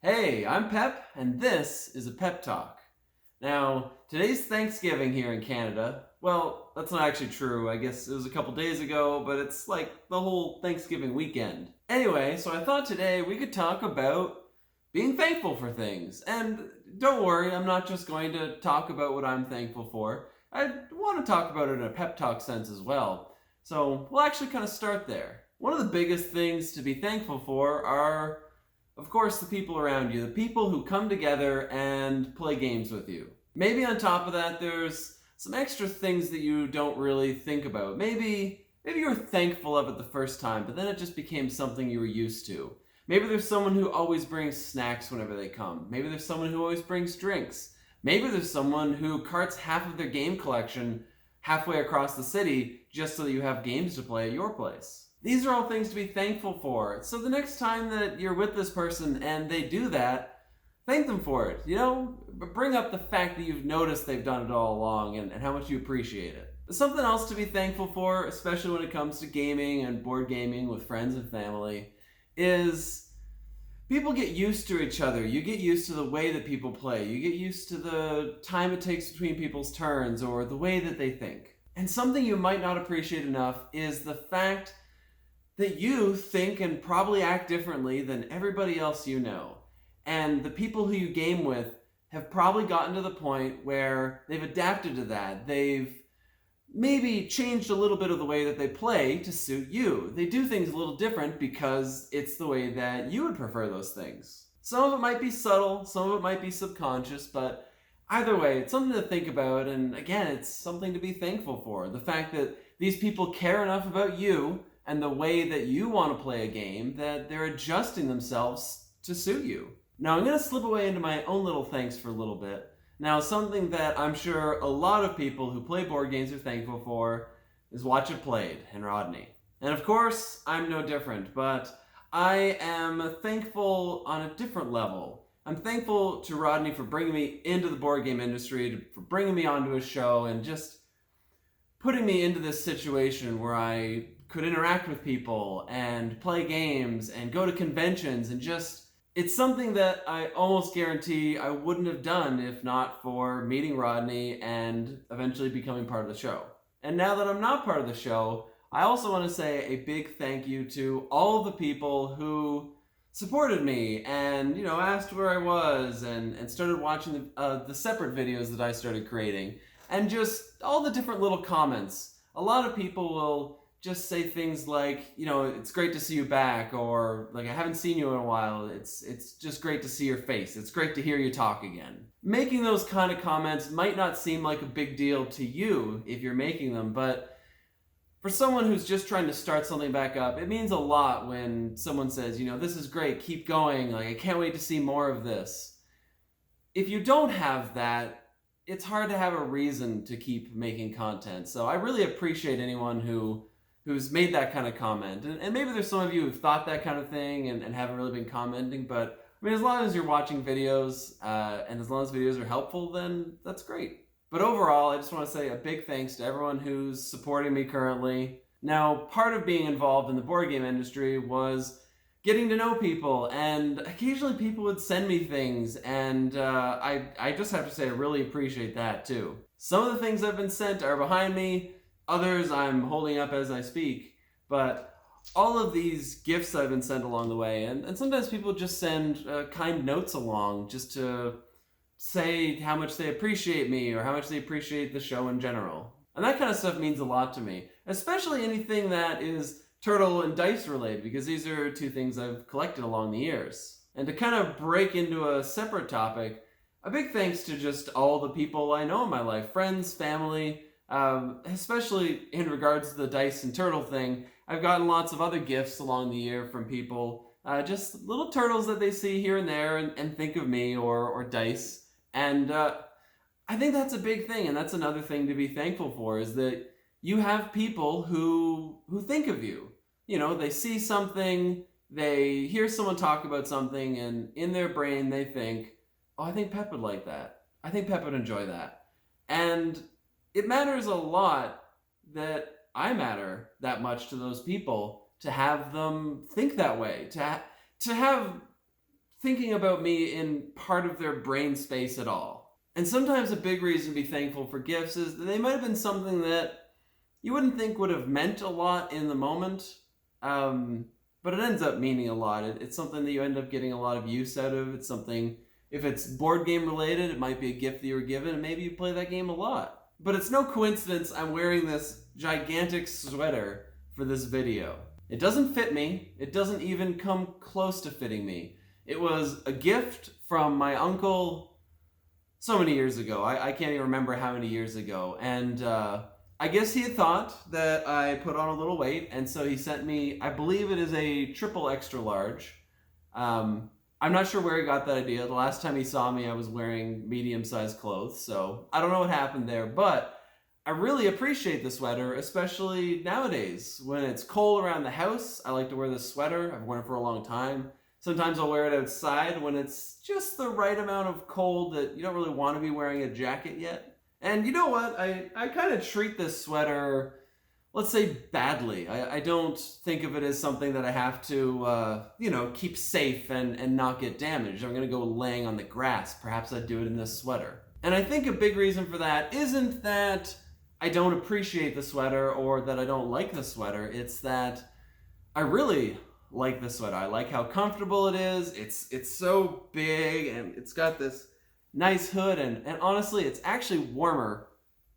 Hey, I'm Pep, and this is a Pep Talk. Now, today's Thanksgiving here in Canada. Well, that's not actually true. I guess it was a couple days ago, but it's like the whole Thanksgiving weekend. Anyway, so I thought today we could talk about being thankful for things. And don't worry, I'm not just going to talk about what I'm thankful for. I want to talk about it in a pep talk sense as well. So we'll actually kind of start there. One of the biggest things to be thankful for are, of course, the people around you, the people who come together and play games with you. Maybe on top of that, there's some extra things that you don't really think about. Maybe you were thankful of it the first time, but then it just became something you were used to. Maybe there's someone who always brings snacks whenever they come. Maybe there's someone who always brings drinks. Maybe there's someone who carts half of their game collection halfway across the city just so that you have games to play at your place. These are all things to be thankful for. So the next time that you're with this person and they do that, thank them for it. Bring up the fact that you've noticed they've done it all along and how much you appreciate it. Something else to be thankful for, especially when it comes to gaming and board gaming with friends and family, is people get used to each other. You get used to the way that people play. You get used to the time it takes between people's turns or the way that they think. And something you might not appreciate enough is the fact that you think and probably act differently than everybody else you know. And the people who you game with have probably gotten to the point where they've adapted to that. They've maybe changed a little bit of the way that they play to suit you. They do things a little different because it's the way that you would prefer those things. Some of it might be subtle, some of it might be subconscious, but either way, it's something to think about, and again, it's something to be thankful for. The fact that these people care enough about you and the way that you want to play a game that they're adjusting themselves to suit you. Now, I'm going to slip away into my own little thanks for a little bit. Now, something that I'm sure a lot of people who play board games are thankful for is Watch It Played and Rodney. And of course, I'm no different, but I am thankful on a different level. I'm thankful to Rodney for bringing me into the board game industry, for bringing me onto his show, and just putting me into this situation where I could interact with people and play games and go to conventions and it's something that I almost guarantee I wouldn't have done if not for meeting Rodney and eventually becoming part of the show. And now that I'm not part of the show, I also want to say a big thank you to all of the people who supported me and, asked where I was and started watching the separate videos that I started creating. And just all the different little comments. A lot of people will just say things like, it's great to see you back, or like, I haven't seen you in a while. It's just great to see your face. It's great to hear you talk again. Making those kind of comments might not seem like a big deal to you if you're making them, but for someone who's just trying to start something back up, it means a lot when someone says, this is great, keep going, like, I can't wait to see more of this. If you don't have that, it's hard to have a reason to keep making content. So I really appreciate anyone who's made that kind of comment. And maybe there's some of you who've thought that kind of thing and haven't really been commenting, but as long as you're watching videos and as long as videos are helpful, then that's great. But overall, I just want to say a big thanks to everyone who's supporting me currently. Now, part of being involved in the board game industry was getting to know people, and occasionally people would send me things, and I just have to say I really appreciate that too. Some of the things I've been sent are behind me, others I'm holding up as I speak, but all of these gifts I've been sent along the way, and sometimes people just send kind notes along just to say how much they appreciate me or how much they appreciate the show in general. And that kind of stuff means a lot to me, especially anything that is turtle and dice related, because these are two things I've collected along the years. And to kind of break into a separate topic, a big thanks to just all the people I know in my life, friends, family, especially in regards to the dice and turtle thing. I've gotten lots of other gifts along the year from people, just little turtles that they see here and there and think of me or dice. And I think that's a big thing, and that's another thing to be thankful for, is that you have people who think of you. They see something, they hear someone talk about something, and in their brain they think, oh, I think Pep would like that. I think Pep would enjoy that. And it matters a lot that I matter that much to those people, to have them think that way, to have thinking about me in part of their brain space at all. And sometimes a big reason to be thankful for gifts is that they might have been something that you wouldn't think would have meant a lot in the moment, but it ends up meaning a lot. It's something that you end up getting a lot of use out of. It's something, if it's board game related, it might be a gift that you were given, and maybe you play that game a lot. But it's no coincidence I'm wearing this gigantic sweater for this video. It doesn't fit me. It doesn't even come close to fitting me. It was a gift from my uncle so many years ago. I can't even remember how many years ago. And I guess he had thought that I put on a little weight, and so he sent me, I believe it is a triple extra large. I'm not sure where he got that idea. The last time he saw me, I was wearing medium-sized clothes, so I don't know what happened there, but I really appreciate the sweater, especially nowadays. When it's cold around the house, I like to wear this sweater. I've worn it for a long time. Sometimes I'll wear it outside when it's just the right amount of cold that you don't really want to be wearing a jacket yet. And you know what? I kind of treat this sweater, let's say, badly. I don't think of it as something that I have to, keep safe and not get damaged. I'm going to go laying on the grass. Perhaps I'd do it in this sweater. And I think a big reason for that isn't that I don't appreciate the sweater or that I don't like the sweater. It's that I really like the sweater. I like how comfortable it is. It's so big, and it's got this nice hood, and honestly, it's actually warmer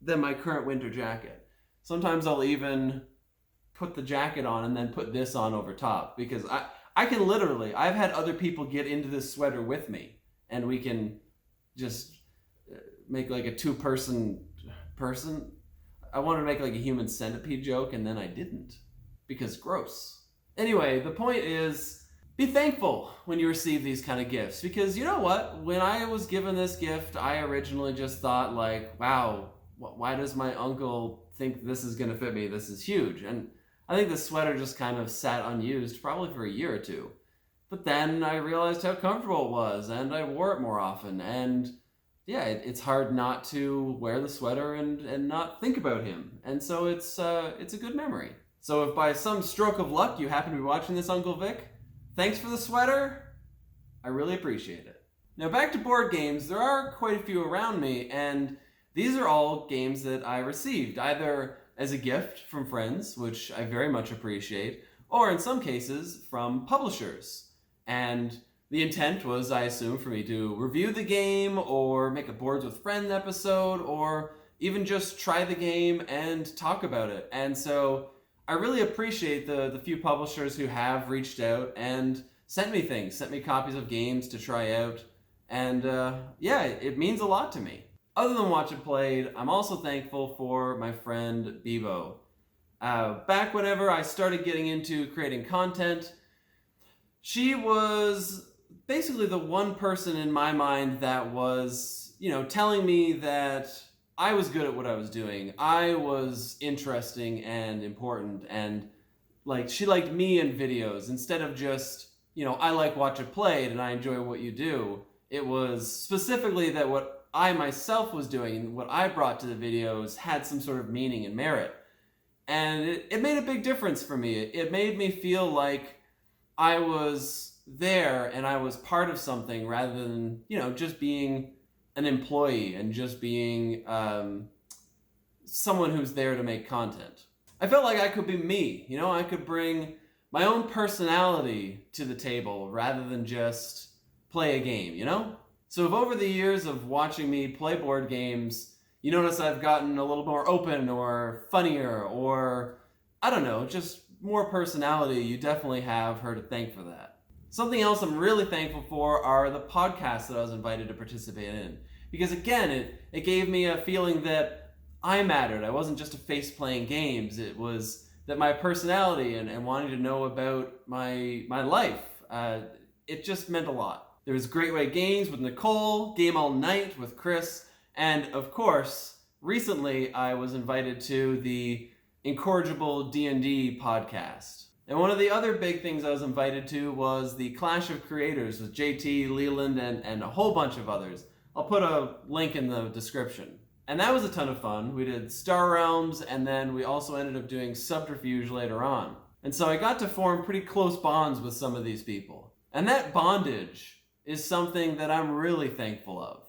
than my current winter jacket. Sometimes I'll even put the jacket on and then put this on over top, because I can literally, I've had other people get into this sweater with me, and we can just make like a two-person. I wanted to make like a human centipede joke, and then I didn't, because gross. Anyway, the point is, be thankful when you receive these kind of gifts, because you know what? When I was given this gift, I originally just thought like, wow, why does my uncle think this is going to fit me? This is huge. And I think the sweater just kind of sat unused probably for a year or two. But then I realized how comfortable it was, and I wore it more often. And yeah, it's hard not to wear the sweater and not think about him. And so it's a good memory. So if by some stroke of luck you happen to be watching this, Uncle Vic, thanks for the sweater. I really appreciate it. Now back to board games. There are quite a few around me, and these are all games that I received, either as a gift from friends, which I very much appreciate, or in some cases from publishers. And the intent was, I assume, for me to review the game, or make a Boards with Friends episode, or even just try the game and talk about it. And so I really appreciate the few publishers who have reached out and sent me things, sent me copies of games to try out. And it means a lot to me. Other than Watch It Played, I'm also thankful for my friend Bebo. Back whenever I started getting into creating content, she was basically the one person in my mind that was, telling me that I was good at what I was doing. I was interesting and important, and she liked me in videos instead of just, I like Watch It Played and I enjoy what you do. It was specifically that what I myself was doing and what I brought to the videos had some sort of meaning and merit. And it made a big difference for me. It made me feel like I was there and I was part of something rather than, just being an employee and just being someone who's there to make content. I felt like I could be me, I could bring my own personality to the table rather than just play a game, So if over the years of watching me play board games, you notice I've gotten a little more open or funnier or, I don't know, just more personality, you definitely have her to thank for that. Something else I'm really thankful for are the podcasts that I was invited to participate in. Because again, it gave me a feeling that I mattered. I wasn't just a face playing games. It was that my personality and wanting to know about my life, it just meant a lot. There was Great Way Games with Nicole, Game All Nite with Chris, and of course, recently I was invited to the Incorrigible D&D podcast. And one of the other big things I was invited to was the Clash of Creators with JT, Leland, and a whole bunch of others. I'll put a link in the description. And that was a ton of fun. We did Star Realms, and then we also ended up doing Subterfuge later on. And so I got to form pretty close bonds with some of these people. And that bondage is something that I'm really thankful of.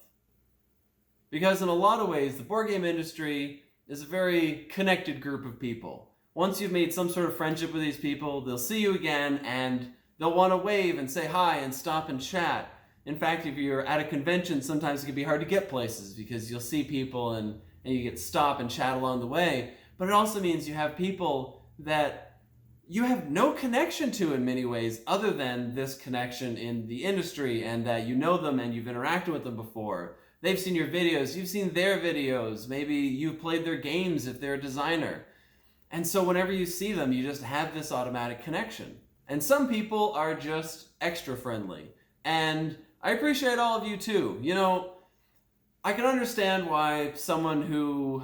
Because in a lot of ways, the board game industry is a very connected group of people. Once you've made some sort of friendship with these people, they'll see you again and they'll want to wave and say hi and stop and chat. In fact, if you're at a convention, sometimes it can be hard to get places because you'll see people and you get stop and chat along the way. But it also means you have people that you have no connection to in many ways other than this connection in the industry, and that you know them and you've interacted with them before. They've seen your videos, you've seen their videos, maybe you've played their games if they're a designer. And so whenever you see them, you just have this automatic connection. And some people are just extra friendly. And I appreciate all of you too. You know, I can understand why someone who,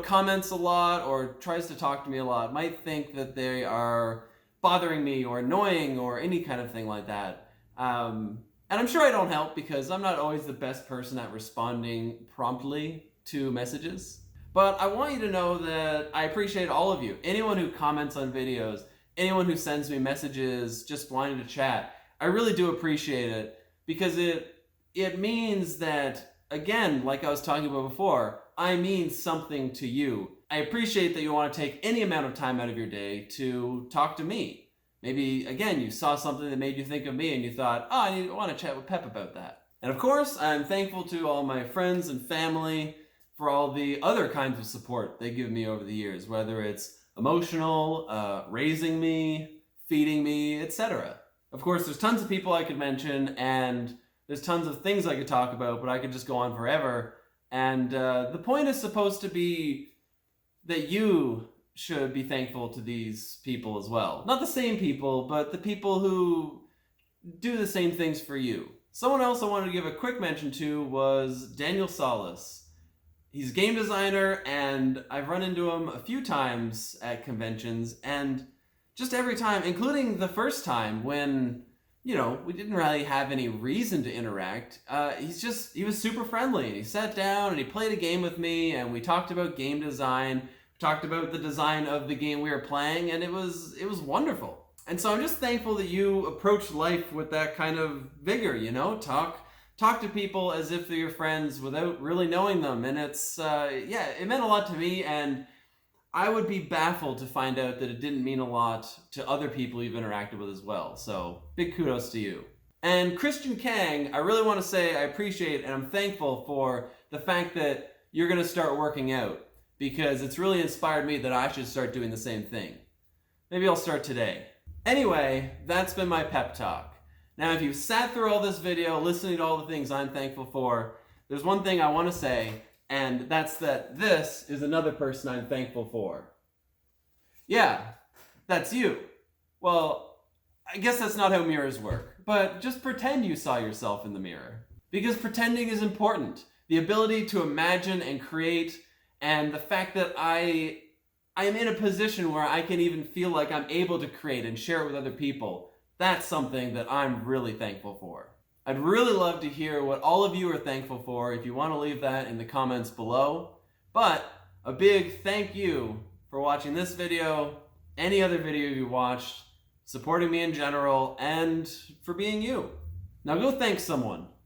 comments a lot or tries to talk to me a lot might think that they are bothering me or annoying or any kind of thing like that. And I'm sure I don't help because I'm not always the best person at responding promptly to messages. But I want you to know that I appreciate all of you. Anyone who comments on videos, anyone who sends me messages just wanting to chat, I really do appreciate it because it means that, again, like I was talking about before, I mean something to you. I appreciate that you want to take any amount of time out of your day to talk to me. Maybe, again, you saw something that made you think of me and you thought, oh, I want to chat with Pep about that. And of course, I'm thankful to all my friends and family for all the other kinds of support they give me over the years, whether it's emotional, raising me, feeding me, etc. Of course, there's tons of people I could mention, and there's tons of things I could talk about, but I could just go on forever. And the point is supposed to be that you should be thankful to these people as well. Not the same people, but the people who do the same things for you. Someone else I wanted to give a quick mention to was Daniel Salas. He's a game designer, and I've run into him a few times at conventions, and just every time, including the first time when, we didn't really have any reason to interact, he was super friendly, and he sat down and he played a game with me, and we talked about game design, talked about the design of the game we were playing, and it was wonderful. And so I'm just thankful that you approach life with that kind of vigor, talk to people as if they're your friends without really knowing them. And it's, it meant a lot to me, and I would be baffled to find out that it didn't mean a lot to other people you've interacted with as well. So big kudos to you. And Christian Kang, I really want to say I appreciate and I'm thankful for the fact that you're going to start working out, because it's really inspired me that I should start doing the same thing. Maybe I'll start today. Anyway, that's been my pep talk. Now, if you've sat through all this video, listening to all the things I'm thankful for, there's one thing I want to say, and that's that this is another person I'm thankful for. Yeah, that's you. Well, I guess that's not how mirrors work, but just pretend you saw yourself in the mirror. Because pretending is important. The ability to imagine and create, and the fact that I am in a position where I can even feel like I'm able to create and share it with other people. That's something that I'm really thankful for. I'd really love to hear what all of you are thankful for if you want to leave that in the comments below. But a big thank you for watching this video, any other video you watched, supporting me in general, and for being you. Now go thank someone.